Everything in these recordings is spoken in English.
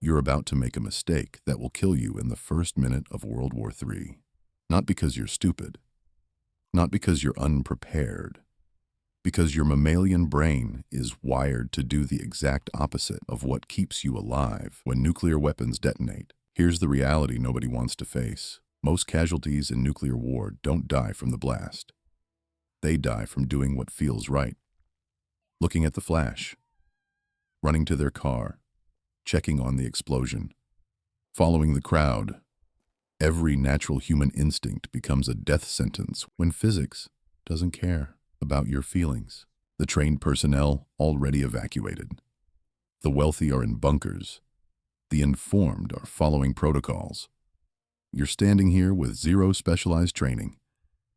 You're about to make a mistake that will kill you in the first minute of World War III. Not because you're stupid, not because you're unprepared, because your mammalian brain is wired to do the exact opposite of what keeps you alive when nuclear weapons detonate. Here's the reality nobody wants to face. Most casualties in nuclear war don't die from the blast. They die from doing what feels right. Looking at the flash, running to their car, checking on the explosion, following the crowd. Every natural human instinct becomes a death sentence when physics doesn't care about your feelings. The trained personnel already evacuated. The wealthy are in bunkers. The informed are following protocols. You're standing here with zero specialized training,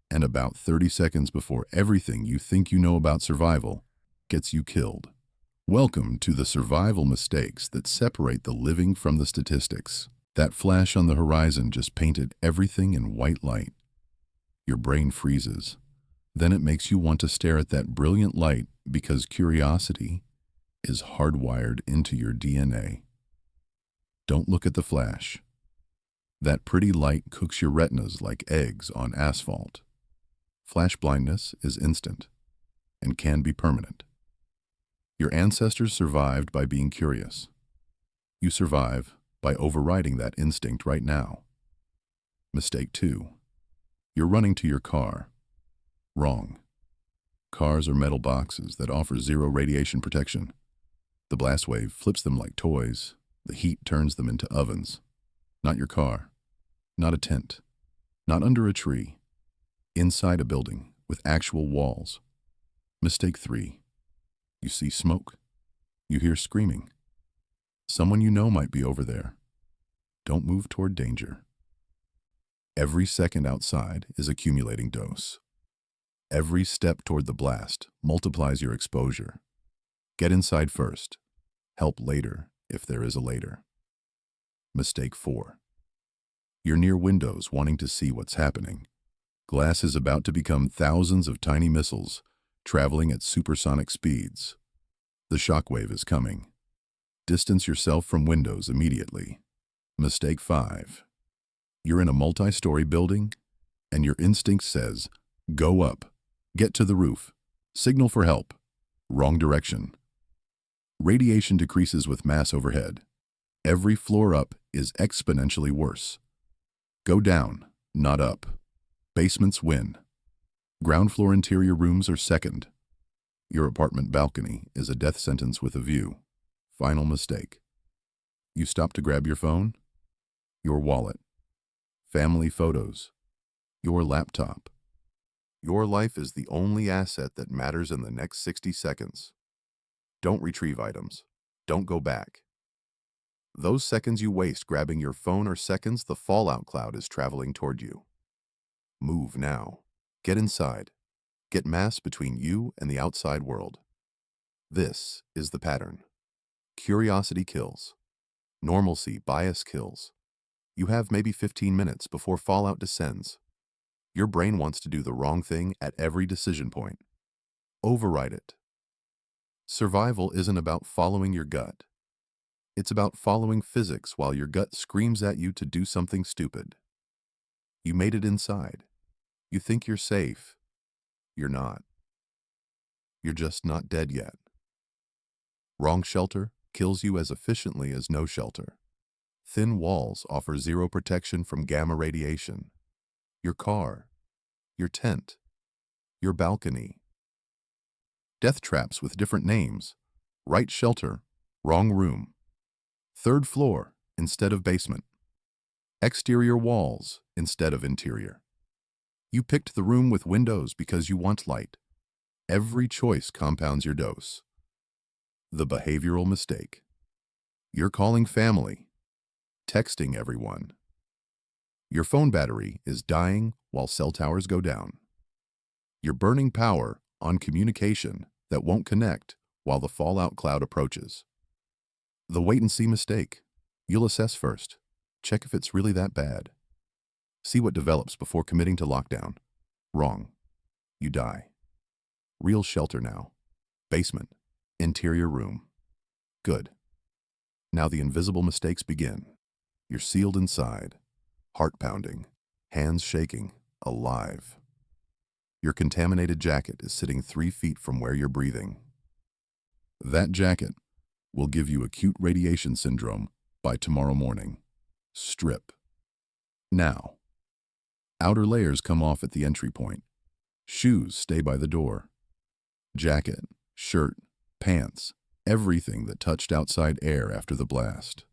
and about 30 seconds before everything you think you know about survival gets you killed. Welcome to the survival mistakes that separate the living from the statistics. That flash on the horizon just painted everything in white light. Your brain freezes. Then it makes you want to stare at that brilliant light because curiosity is hardwired into your DNA. Don't look at the flash. That pretty light cooks your retinas like eggs on asphalt. Flash blindness is instant and can be permanent. Your ancestors survived by being curious. You survive by overriding that instinct right now. Mistake 2. You're running to your car. Wrong. Cars are metal boxes that offer zero radiation protection. The blast wave flips them like toys. The heat turns them into ovens. Not your car. Not a tent. Not under a tree. Inside a building with actual walls. Mistake 3. You see smoke. You hear screaming. Someone you know might be over there. Don't move toward danger. Every second outside is accumulating dose. Every step toward the blast multiplies your exposure. Get inside first. Help later if there is a later. Mistake 4. You're near windows wanting to see what's happening. Glass is about to become thousands of tiny missiles traveling at supersonic speeds. The shockwave is coming. Distance yourself from windows immediately. Mistake 5. You're in a multi-story building, and your instinct says, go up, get to the roof, signal for help. Wrong direction. Radiation decreases with mass overhead. Every floor up is exponentially worse. Go down, not up. Basements win. Ground floor interior rooms are second. Your apartment balcony is a death sentence with a view. Final mistake. You stop to grab your phone, your wallet, family photos, your laptop. Your life is the only asset that matters in the next 60 seconds. Don't retrieve items. Don't go back. Those seconds you waste grabbing your phone are seconds the fallout cloud is traveling toward you. Move now. Get inside. Get mass between you and the outside world. This is the pattern. Curiosity kills. Normalcy, bias kills. You have maybe 15 minutes before fallout descends. Your brain wants to do the wrong thing at every decision point. Override it. Survival isn't about following your gut. It's about following physics while your gut screams at you to do something stupid. You made it inside. You think you're safe. You're not. You're just not dead yet. Wrong shelter kills you as efficiently as no shelter. Thin walls offer zero protection from gamma radiation. Your car, your tent, your balcony. Death traps with different names. Right shelter, wrong room. Third floor instead of basement. Exterior walls instead of interior. You picked the room with windows because you want light. Every choice compounds your dose. The behavioral mistake. You're calling family, texting everyone. Your phone battery is dying while cell towers go down. You're burning power on communication that won't connect while the fallout cloud approaches. The wait-and-see mistake. You'll assess first. Check if it's really that bad. See what develops before committing to lockdown. Wrong. You die. Real shelter now. Basement. Interior room. Good. Now the invisible mistakes begin. You're sealed inside, heart pounding, hands shaking, alive. Your contaminated jacket is sitting 3 feet from where you're breathing. That jacket will give you acute radiation syndrome by tomorrow morning. Strip. Now. Outer layers come off at the entry point. Shoes stay by the door. Jacket, shirt, pants, everything that touched outside air after the blast.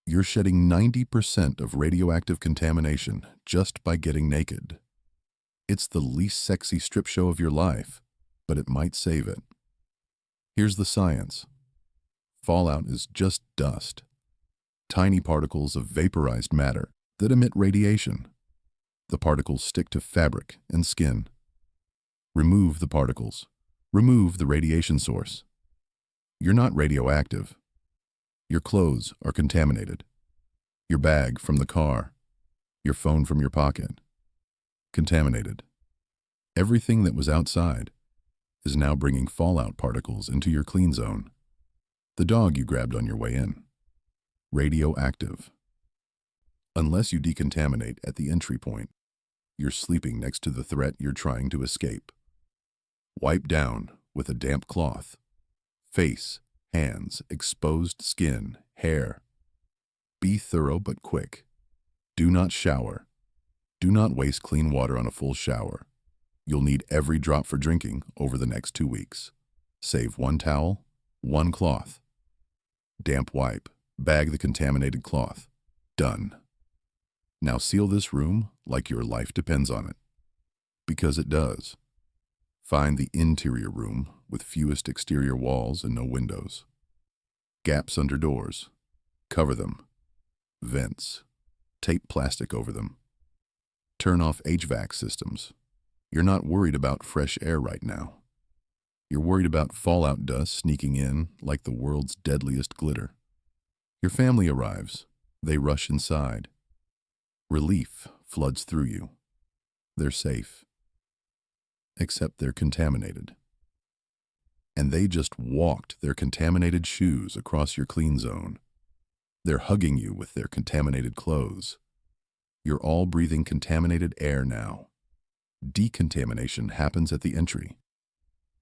You're shedding 90% of radioactive contamination just by getting naked. It's the least sexy strip show of your life, but it might save it. Here's the science. Fallout is just dust. Tiny particles of vaporized matter that emit radiation. The particles stick to fabric and skin. Remove the particles. Remove the radiation source. You're not radioactive. Your clothes are contaminated. Your bag from the car. Your phone from your pocket. Contaminated. Everything that was outside is now bringing fallout particles into your clean zone. The dog you grabbed on your way in. Radioactive. Unless you decontaminate at the entry point, you're sleeping next to the threat you're trying to escape. Wipe down with a damp cloth. Face, hands, exposed skin, hair. Be thorough but quick. Do not shower. Do not waste clean water on a full shower. You'll need every drop for drinking over the next 2 weeks. Save 1 towel, 1 cloth. Damp wipe. Bag the contaminated cloth. Done. Now seal this room like your life depends on it. Because it does. Find the interior room with fewest exterior walls and no windows. Gaps under doors. Cover them. Vents. Tape plastic over them. Turn off HVAC systems. You're not worried about fresh air right now. You're worried about fallout dust sneaking in like the world's deadliest glitter. Your family arrives. They rush inside. Relief floods through you. They're safe. Except they're contaminated. And they just walked their contaminated shoes across your clean zone. They're hugging you with their contaminated clothes. You're all breathing contaminated air now. Decontamination happens at the entry,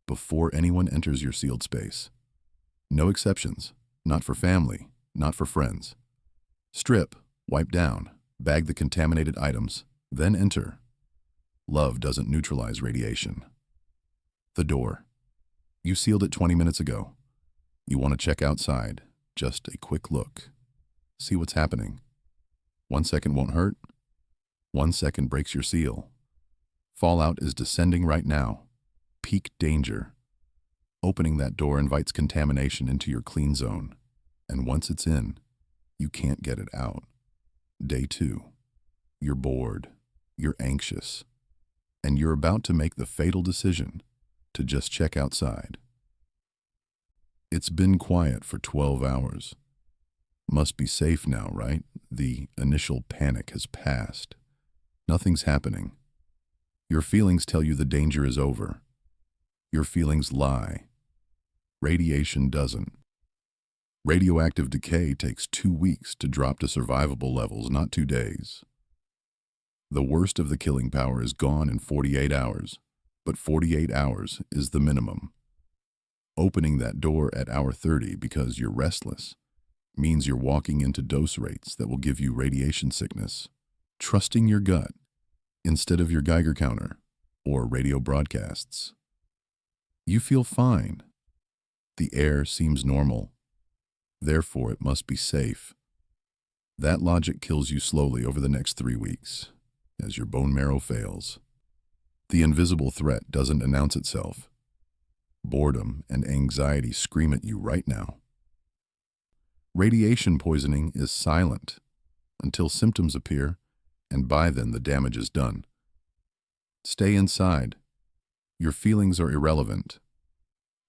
before anyone enters your sealed space. No exceptions, not for family, not for friends. Strip, wipe down, bag the contaminated items, then enter. Love doesn't neutralize radiation. The door. You sealed it 20 minutes ago. You want to check outside, just a quick look. See what's happening. 1 second won't hurt. 1 second breaks your seal. Fallout is descending right now. Peak danger. Opening that door invites contamination into your clean zone. And once it's in, you can't get it out. Day 2. You're bored. You're anxious. And you're about to make the fatal decision to just check outside. It's been quiet for 12 hours. Must be safe now, right? The initial panic has passed. Nothing's happening. Your feelings tell you the danger is over. Your feelings lie. Radiation doesn't. Radioactive decay takes 2 weeks to drop to survivable levels, not 2 days. The worst of the killing power is gone in 48 hours, but 48 hours is the minimum. Opening that door at hour 30 because you're restless means you're walking into dose rates that will give you radiation sickness. Trusting your gut instead of your Geiger counter or radio broadcasts. You feel fine. The air seems normal. Therefore, it must be safe. That logic kills you slowly over the next 3 weeks as your bone marrow fails. The invisible threat doesn't announce itself. Boredom and anxiety scream at you right now. Radiation poisoning is silent until symptoms appear, and by then the damage is done. Stay inside. Your feelings are irrelevant.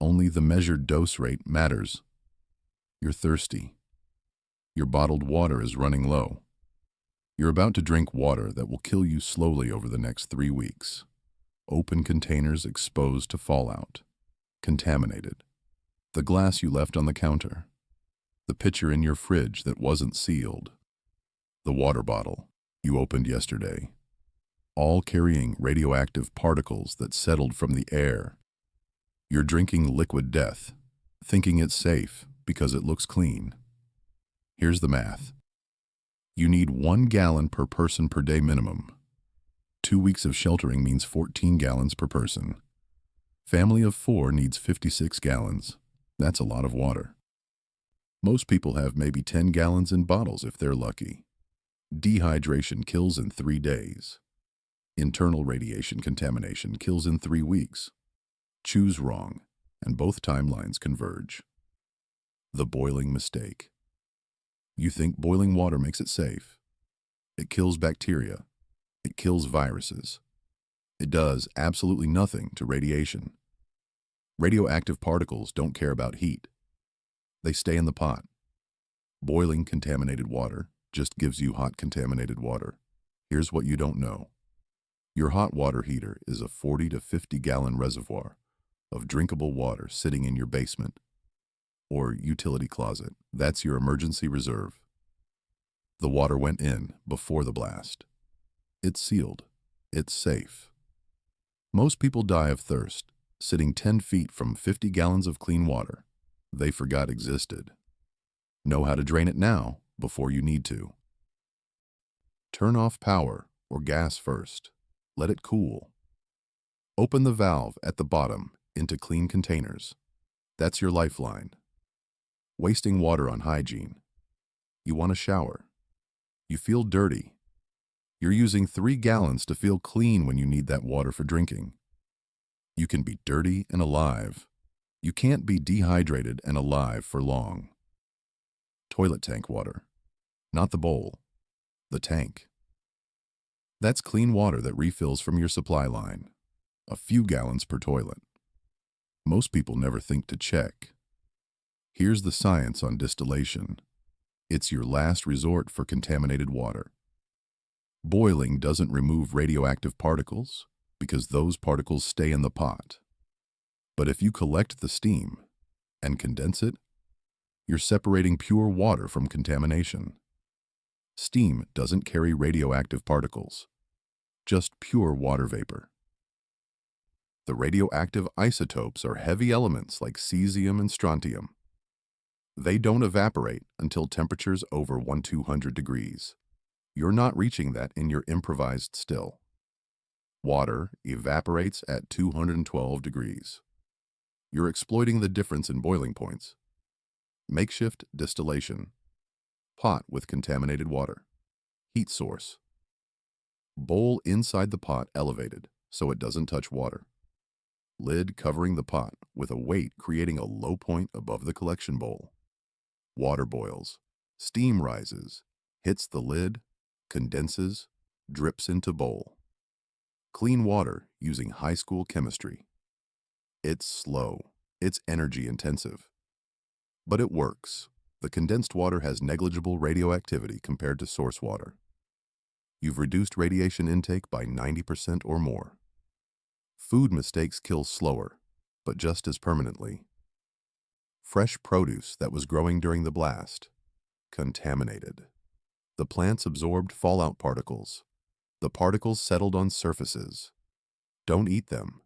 Only the measured dose rate matters. You're thirsty. Your bottled water is running low. You're about to drink water that will kill you slowly over the next 3 weeks. Open containers exposed to fallout. Contaminated. The glass you left on the counter. The pitcher in your fridge that wasn't sealed. The water bottle you opened yesterday. All carrying radioactive particles that settled from the air. You're drinking liquid death, thinking it's safe because it looks clean. Here's the math. You need 1 gallon per person per day minimum. 2 weeks of sheltering means 14 gallons per person. Family of 4 needs 56 gallons. That's a lot of water. Most people have maybe 10 gallons in bottles if they're lucky. Dehydration kills in 3 days. Internal radiation contamination kills in 3 weeks. Choose wrong, and both timelines converge. The boiling mistake. You think boiling water makes it safe. It kills bacteria. It kills viruses. It does absolutely nothing to radiation. Radioactive particles don't care about heat. They stay in the pot. Boiling contaminated water just gives you hot contaminated water. Here's what you don't know. Your hot water heater is a 40 to 50 gallon reservoir of drinkable water sitting in your basement or utility closet. That's your emergency reserve. The water went in before the blast. It's sealed. It's safe. Most people die of thirst, sitting 10 feet from 50 gallons of clean water they forgot existed. Know how to drain it now before you need to. Turn off power or gas first. Let it cool. Open the valve at the bottom into clean containers. That's your lifeline. Wasting water on hygiene. You want to shower. You feel dirty. You're using 3 gallons to feel clean when you need that water for drinking. You can be dirty and alive. You can't be dehydrated and alive for long. Toilet tank water. Not the bowl. The tank. That's clean water that refills from your supply line. A few gallons per toilet. Most people never think to check. Here's the science on distillation. It's your last resort for contaminated water. Boiling doesn't remove radioactive particles because those particles stay in the pot. But if you collect the steam and condense it, you're separating pure water from contamination. Steam doesn't carry radioactive particles, just pure water vapor. The radioactive isotopes are heavy elements like cesium and strontium. They don't evaporate until temperatures over 1200 degrees. You're not reaching that in your improvised still. Water evaporates at 212 degrees. You're exploiting the difference in boiling points. Makeshift distillation. Pot with contaminated water. Heat source. Bowl inside the pot elevated so it doesn't touch water. Lid covering the pot with a weight creating a low point above the collection bowl. Water boils. Steam rises. Hits the lid. Condenses. Drips into bowl. Clean water using high school chemistry. It's slow. It's energy intensive. But it works. The condensed water has negligible radioactivity compared to source water. You've reduced radiation intake by 90% or more. Food mistakes kill slower, but just as permanently. Fresh produce that was growing during the blast. Contaminated. The plants absorbed fallout particles. The particles settled on surfaces. Don't eat them.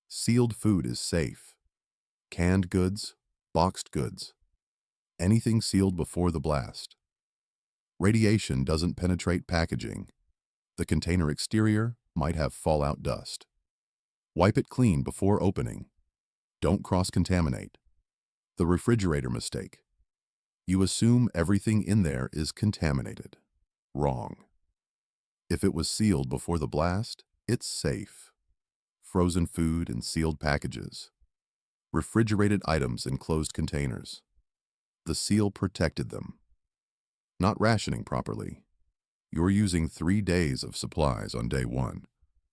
Sealed food is safe. Canned goods, boxed goods. Anything sealed before the blast. Radiation doesn't penetrate packaging. The container exterior might have fallout dust. Wipe it clean before opening. Don't cross-contaminate. The refrigerator mistake. You assume everything in there is contaminated. Wrong. If it was sealed before the blast, it's safe. Frozen food in sealed packages. Refrigerated items in closed containers. The seal protected them. Not rationing properly. You're using 3 days of supplies on day 1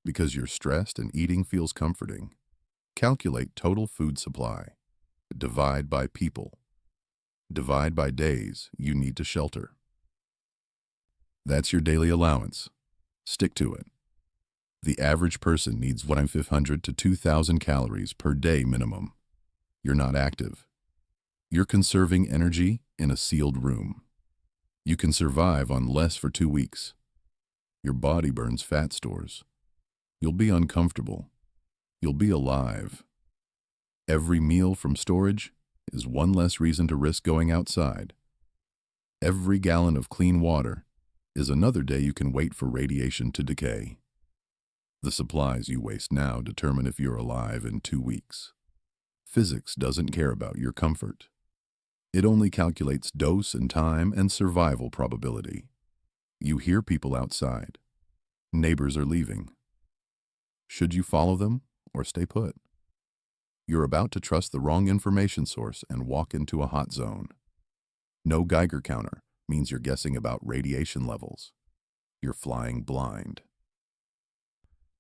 because you're stressed and eating feels comforting. Calculate total food supply. Divide by people. Divide by days you need to shelter. That's your daily allowance. Stick to it. The average person needs 1,500 to 2,000 calories per day minimum. You're not active. You're conserving energy in a sealed room. You can survive on less for 2 weeks. Your body burns fat stores. You'll be uncomfortable. You'll be alive. Every meal from storage is one less reason to risk going outside. Every gallon of clean water is another day you can wait for radiation to decay. The supplies you waste now determine if you're alive in 2 weeks. Physics doesn't care about your comfort. It only calculates dose and time and survival probability. You hear people outside. Neighbors are leaving. Should you follow them or stay put? You're about to trust the wrong information source and walk into a hot zone. No Geiger counter means you're guessing about radiation levels. You're flying blind.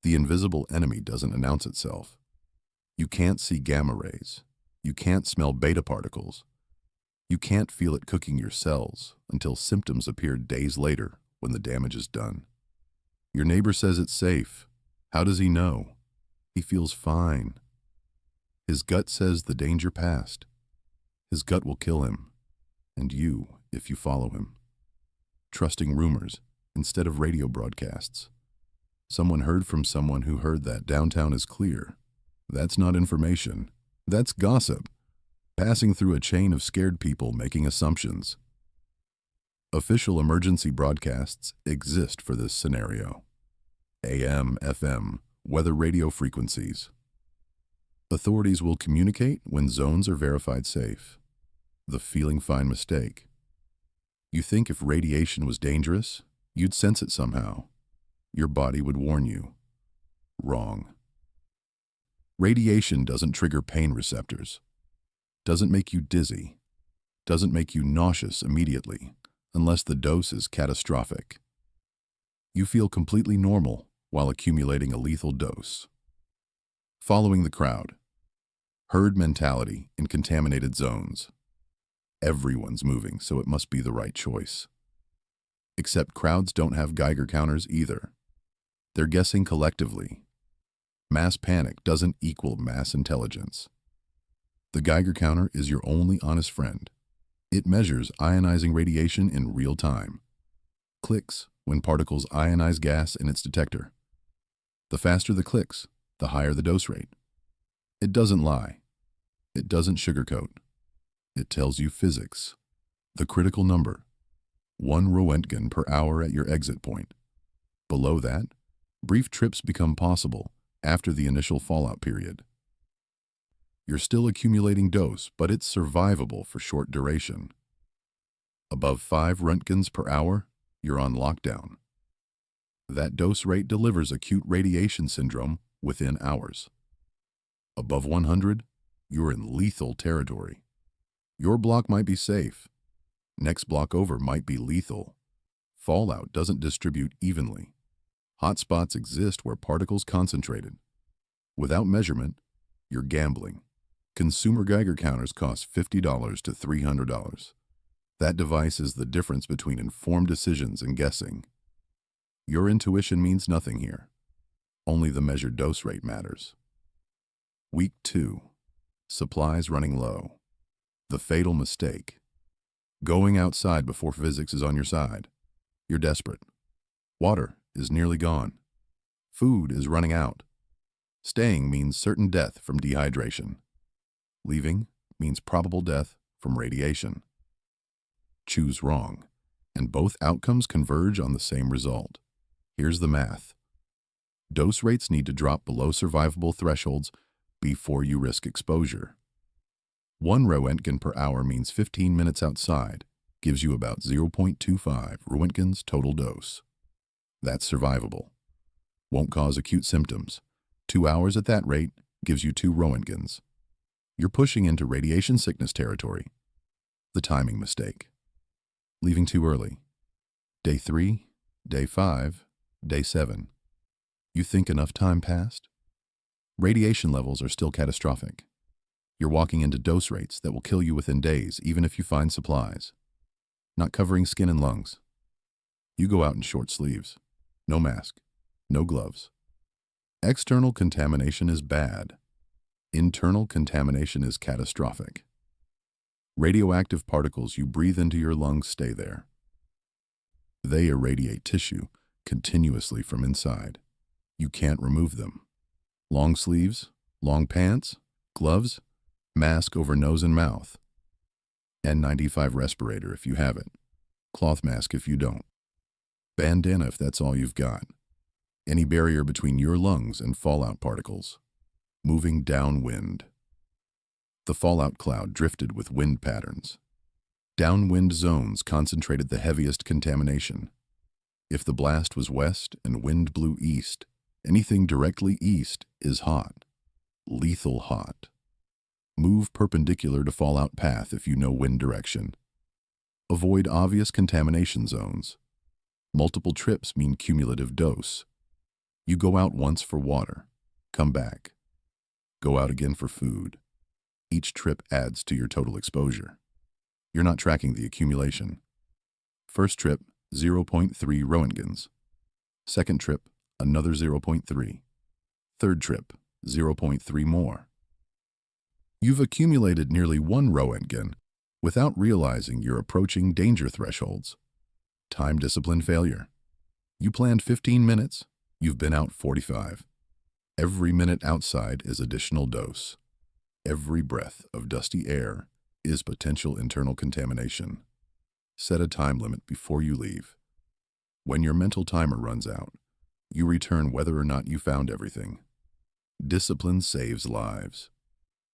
The invisible enemy doesn't announce itself. You can't see gamma rays. You can't smell beta particles. You can't feel it cooking your cells until symptoms appear days later when the damage is done. Your neighbor says it's safe. How does he know? He feels fine. His gut says the danger passed. His gut will kill him, and you if you follow him. Trusting rumors instead of radio broadcasts. Someone heard from someone who heard that downtown is clear. That's not information. That's gossip. Passing through a chain of scared people making assumptions. Official emergency broadcasts exist for this scenario. AM, FM, weather radio frequencies. Authorities will communicate when zones are verified safe. The feeling fine mistake. You think if radiation was dangerous, you'd sense it somehow. Your body would warn you. Wrong. Radiation doesn't trigger pain receptors. Doesn't make you dizzy. Doesn't make you nauseous immediately, unless the dose is catastrophic. You feel completely normal while accumulating a lethal dose. Following the crowd. Herd mentality in contaminated zones. Everyone's moving, so it must be the right choice. Except crowds don't have Geiger counters either. They're guessing collectively. Mass panic doesn't equal mass intelligence. The Geiger counter is your only honest friend. It measures ionizing radiation in real time. Clicks when particles ionize gas in its detector. The faster the clicks, the higher the dose rate. It doesn't lie. It doesn't sugarcoat. It tells you physics. The critical number. 1 Roentgen per hour at your exit point. Below that, brief trips become possible after the initial fallout period. You're still accumulating dose, but it's survivable for short duration. Above 5 Roentgens per hour, you're on lockdown. That dose rate delivers acute radiation syndrome within hours. Above 100, you're in lethal territory. Your block might be safe. Next block over might be lethal. Fallout doesn't distribute evenly. Hotspots exist where particles concentrated. Without measurement, you're gambling. Consumer Geiger counters cost $50 to $300. That device is the difference between informed decisions and guessing. Your intuition means nothing here. Only the measured dose rate matters. Week 2. Supplies running low. The fatal mistake. Going outside before physics is on your side. You're desperate. Water is nearly gone. Food is running out. Staying means certain death from dehydration. Leaving means probable death from radiation. Choose wrong, and both outcomes converge on the same result. Here's the math. Dose rates need to drop below survivable thresholds before you risk exposure. 1 Roentgen per hour means 15 minutes outside, gives you about 0.25 Roentgens total dose. That's survivable. Won't cause acute symptoms. 2 hours at that rate gives you 2 Roentgens. You're pushing into radiation sickness territory. The timing mistake. Leaving too early. Day 3, day 5, day 7. You think enough time passed? Radiation levels are still catastrophic. You're walking into dose rates that will kill you within days, even if you find supplies. Not covering skin and lungs. You go out in short sleeves. No mask. No gloves. External contamination is bad. Internal contamination is catastrophic. Radioactive particles you breathe into your lungs stay there. They irradiate tissue continuously from inside. You can't remove them. Long sleeves, long pants, gloves, mask over nose and mouth. N95 respirator if you have it. Cloth mask if you don't. Bandana if that's all you've got. Any barrier between your lungs and fallout particles. Moving downwind. The fallout cloud drifted with wind patterns. Downwind zones concentrated the heaviest contamination. If the blast was west and wind blew east, anything directly east is hot. Lethal hot. Move perpendicular to fallout path if you know wind direction. Avoid obvious contamination zones. Multiple trips mean cumulative dose. You go out once for water. Come back. Go out again for food. Each trip adds to your total exposure. You're not tracking the accumulation. First trip, 0.3 Roentgens. Second trip, another 0.3. Third trip, 0.3 more. You've accumulated nearly 1 Roentgen without realizing you're approaching danger thresholds. Time discipline failure. You planned 15 minutes, you've been out 45. Every minute outside is additional dose. Every breath of dusty air is potential internal contamination. Set a time limit before you leave. When your mental timer runs out, you return whether or not you found everything. Discipline saves lives.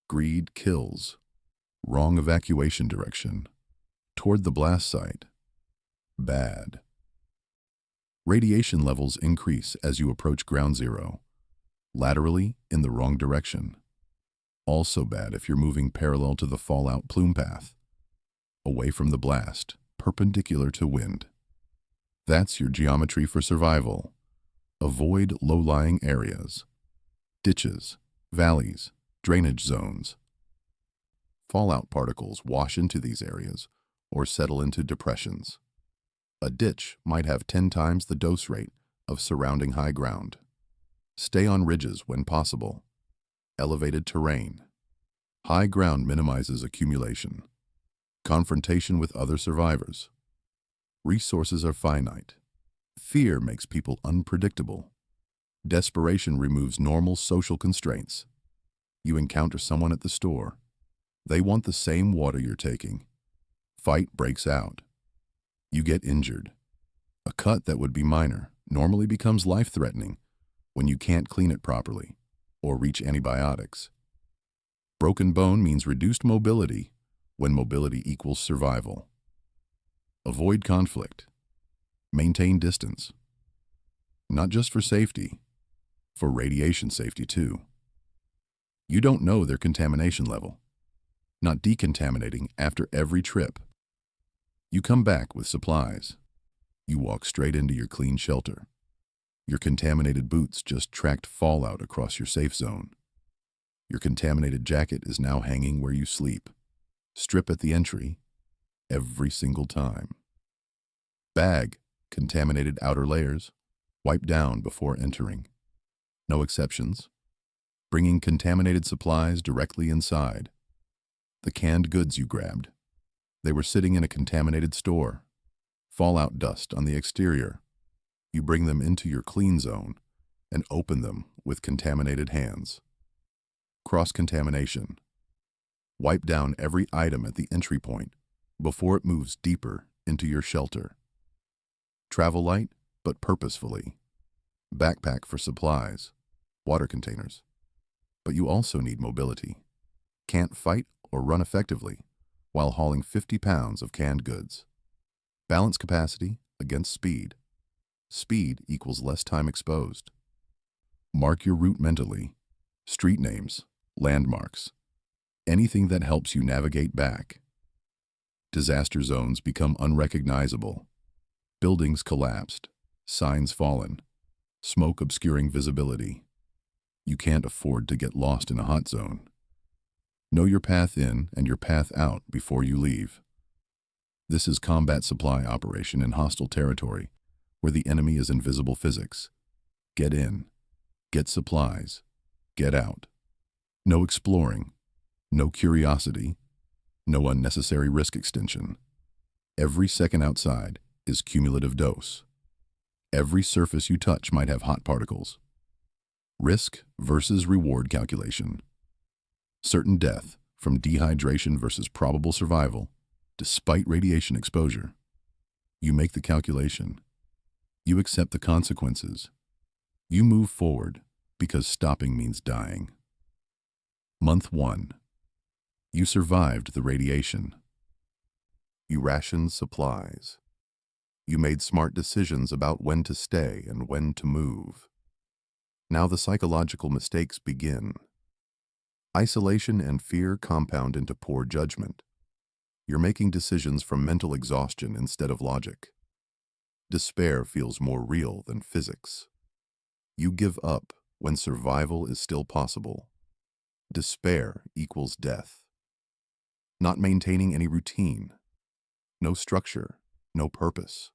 Greed kills. Wrong evacuation direction. Toward the blast site. Bad. Radiation levels increase as you approach ground zero. Laterally, in the wrong direction. Also bad if you're moving parallel to the fallout plume path. Away from the blast, perpendicular to wind. That's your geometry for survival. Avoid low-lying areas. Ditches, valleys, drainage zones. Fallout particles wash into these areas or settle into depressions. A ditch might have 10 times the dose rate of surrounding high ground. Stay on ridges when possible. Elevated terrain. High ground minimizes accumulation. Confrontation with other survivors. Resources are finite. Fear makes people unpredictable. Desperation removes normal social constraints. You encounter someone at the store. They want the same water you're taking. Fight breaks out. You get injured. A cut that would be minor normally becomes life-threatening when you can't clean it properly or reach antibiotics. Broken bone means reduced mobility when mobility equals survival. Avoid conflict. Maintain distance. Not just for safety, for radiation safety too. You don't know their contamination level. Not decontaminating after every trip. You come back with supplies. You walk straight into your clean shelter. Your contaminated boots just tracked fallout across your safe zone. Your contaminated jacket is now hanging where you sleep. Strip at the entry, every single time. Bag contaminated outer layers, wipe down before entering. No exceptions. Bringing contaminated supplies directly inside. The canned goods you grabbed. They were sitting in a contaminated store. Fallout dust on the exterior. You bring them into your clean zone and open them with contaminated hands. Cross-contamination. Wipe down every item at the entry point before it moves deeper into your shelter. Travel light, but purposefully. Backpack for supplies, water containers. But you also need mobility. Can't fight or run effectively while hauling 50 pounds of canned goods. Balance capacity against speed. Speed equals less time exposed. Mark your route mentally. Street names, landmarks, anything that helps you navigate back. Disaster zones become unrecognizable. Buildings collapsed, signs fallen, smoke obscuring visibility. You can't afford to get lost in a hot zone. Know your path in and your path out before you leave. This is combat supply operation in hostile territory, where the enemy is invisible physics. Get in, get supplies, get out. No exploring, no curiosity, No unnecessary risk extension. Every second outside is cumulative dose. Every surface you touch might have hot particles. Risk versus reward calculation. Certain death from dehydration versus probable survival, despite radiation exposure. You make the calculation. You accept the consequences. You move forward because stopping means dying. Month 1. You survived the radiation. You rationed supplies. You made smart decisions about when to stay and when to move. Now the psychological mistakes begin. Isolation and fear compound into poor judgment. You're making decisions from mental exhaustion instead of logic. Despair feels more real than physics. You give up when survival is still possible. Despair equals death. Not maintaining any routine. No structure, no purpose.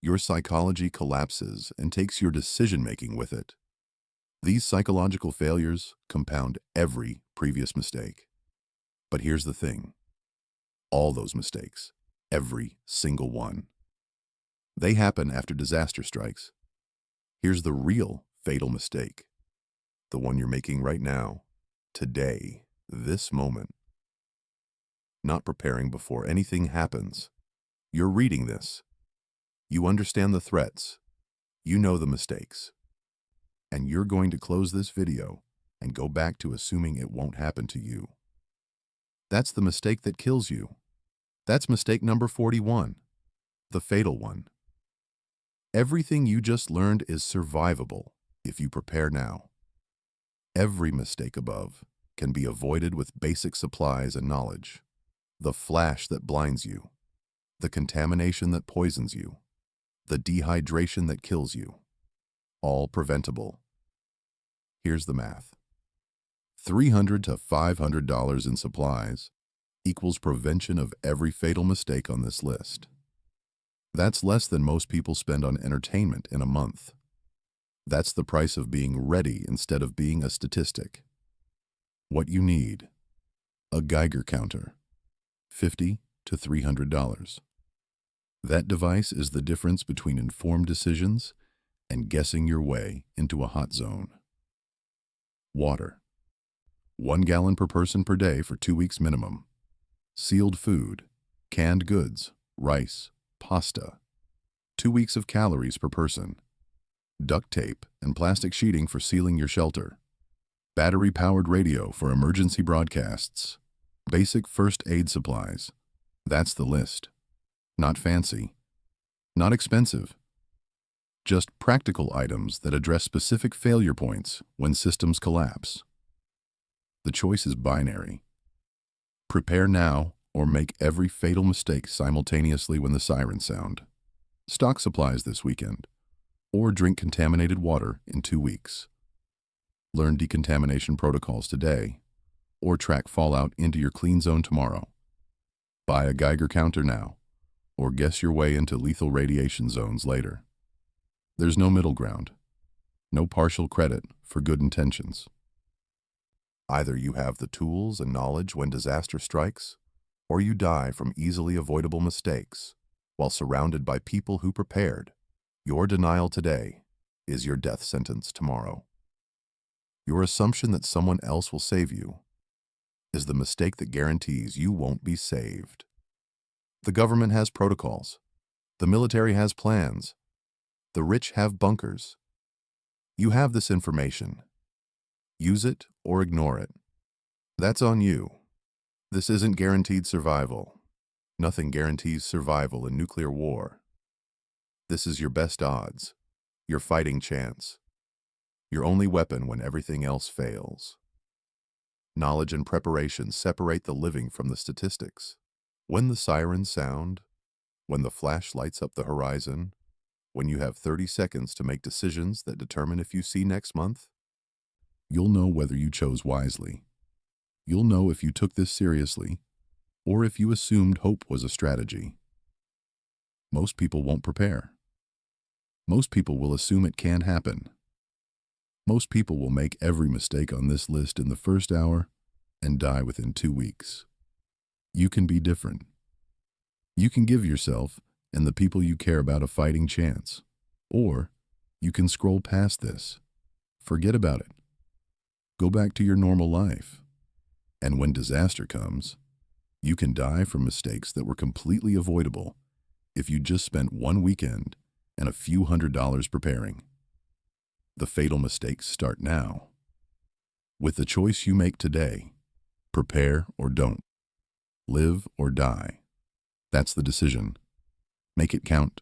Your psychology collapses and takes your decision-making with it. These psychological failures compound every previous mistake. But here's the thing. All those mistakes, every single one, they happen after disaster strikes. Here's the real fatal mistake. The one you're making right now, today, this moment. Not preparing before anything happens. You're reading this. You understand the threats. You know the mistakes. And you're going to close this video and go back to assuming it won't happen to you. That's the mistake that kills you. That's mistake number 41, the fatal one. Everything you just learned is survivable if you prepare now. Every mistake above can be avoided with basic supplies and knowledge. The flash that blinds you, the contamination that poisons you, the dehydration that kills you, all preventable. Here's the math. $300 to $500 in supplies equals prevention of every fatal mistake on this list. That's less than most people spend on entertainment in a month. That's the price of being ready instead of being a statistic. What you need: a Geiger counter, $50 to $300. That device is the difference between informed decisions and guessing your way into a hot zone. Water, 1 gallon per person per day for 2 weeks minimum. Sealed food, canned goods, rice, pasta, 2 weeks of calories per person. Duct tape and plastic sheeting for sealing your shelter. Battery-powered radio for emergency broadcasts. Basic first aid supplies. That's the list. Not fancy. Not expensive. Just practical items that address specific failure points when systems collapse. The choice is binary. Prepare now or make every fatal mistake simultaneously when the sirens sound. Stock supplies this weekend, or drink contaminated water in 2 weeks. Learn decontamination protocols today, or track fallout into your clean zone tomorrow. Buy a Geiger counter now, or guess your way into lethal radiation zones later. There's no middle ground, no partial credit for good intentions. Either you have the tools and knowledge when disaster strikes, or you die from easily avoidable mistakes while surrounded by people who prepared. Your denial today is your death sentence tomorrow. Your assumption that someone else will save you is the mistake that guarantees you won't be saved. The government has protocols. The military has plans. The rich have bunkers. You have this information. Use it or ignore it. That's on you. This isn't guaranteed survival. Nothing guarantees survival in nuclear war. This is your best odds, your fighting chance, your only weapon when everything else fails. Knowledge and preparation separate the living from the statistics. When the sirens sound, when the flash lights up the horizon, when you have 30 seconds to make decisions that determine if you see next month, you'll know whether you chose wisely. You'll know if you took this seriously, or if you assumed hope was a strategy. Most people won't prepare. Most people will assume it can happen. Most people will make every mistake on this list in the first hour and die within 2 weeks. You can be different. You can give yourself and the people you care about a fighting chance. Or you can scroll past this. Forget about it. Go back to your normal life. And when disaster comes, you can die from mistakes that were completely avoidable if you just spent one weekend and a few $100s preparing. The fatal mistakes start now. With the choice you make today, prepare or don't, live or die, that's the decision. Make it count.